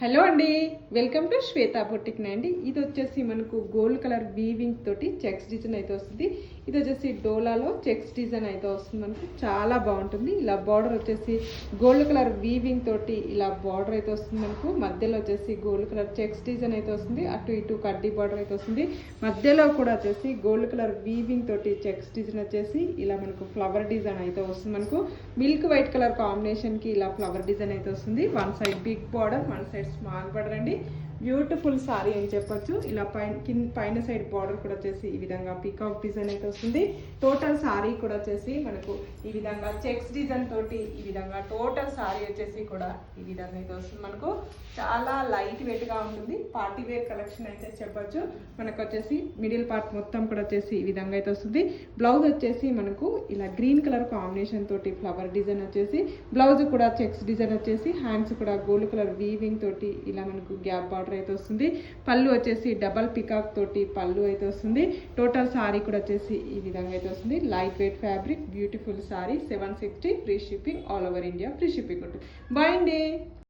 Hello అండి, welcome to Shweta boutique అండి. ఇది వచ్చేసి మనకు గోల్డ్ కలర్ వీవింగ్ తోటి చెక్స్ డిజైన్ అయితే వస్తుంది. ఇది వచ్చేసి డోలాలో చెక్స్ డిజైన్ అయితే వస్తుంది. మనకు చాలా బాగుంటుంది. ఇలా బార్డర్ వచ్చేసి గోల్డ్ కలర్ వీవింగ్ తోటి ఇలా బార్డర్ అయితే వస్తుంది. మనకు మధ్యలో వచ్చేసి గోల్డ్ కలర్ చెక్స్ డిజైన్ అయితే వస్తుంది. అటు ఇటు కడ్డీ బార్డర్ అయితే వస్తుంది. మధ్యలో కూడా వచ్చేసి గోల్డ్ కలర్ వీవింగ్ తోటి చెక్స్ డిజైన్ వచ్చేసి ఇలా మనకు ఫ్లవర్ డిజైన్ అయితే వస్తుంది. మనకు మిల్క్ వైట్ కలర్ కాంబినేషన్ కి ఇలా ఫ్లవర్ డిజైన్ అయితే వస్తుంది. One side big border, one side small border అండి. బ్యూటిఫుల్ సారీ అని చెప్పొచ్చు. ఇలా పైన సైడ్ బార్డర్ కూడా వచ్చేసి ఈ విధంగా పీకాక్ డిజైన్ అయితే వస్తుంది. టోటల్ సారీ కూడా వచ్చేసి మనకు ఈ విధంగా చెక్స్ డిజైన్ తోటి ఈ విధంగా టోటల్ సారీ వచ్చేసి కూడా ఈ విధంగా అయితే వస్తుంది. మనకు చాలా లైట్ వెయిట్ గా ఉంటుంది. పార్టీ వేర్ కలెక్షన్ అయితే చెప్పొచ్చు. మనకు వచ్చేసి మిడిల్ పార్ట్ మొత్తం కూడా వచ్చేసి ఈ విధంగా అయితే వస్తుంది. బ్లౌజ్ వచ్చేసి మనకు ఇలా గ్రీన్ కలర్ కాంబినేషన్ తోటి ఫ్లవర్ డిజైన్ వచ్చేసి, బ్లౌజ్ కూడా చెక్స్ డిజైన్ వచ్చేసి, హ్యాండ్స్ కూడా గోల్డ్ కలర్ వీవింగ్ తోటి ఇలా మనకు గ్యాప్ బార్డర్ అయితే వస్తుంది. పళ్ళు వచ్చేసి డబల్ పికాక్ తోటి పళ్ళు అయితే వస్తుంది. టోటల్ సారీ కూడా వచ్చేసి ఈ విధంగా అయితే వస్తుంది. Light weight fabric, beautiful sorry. 760 free shipping, all over India free shipping ఉంటుంది. బాయ్ అండి.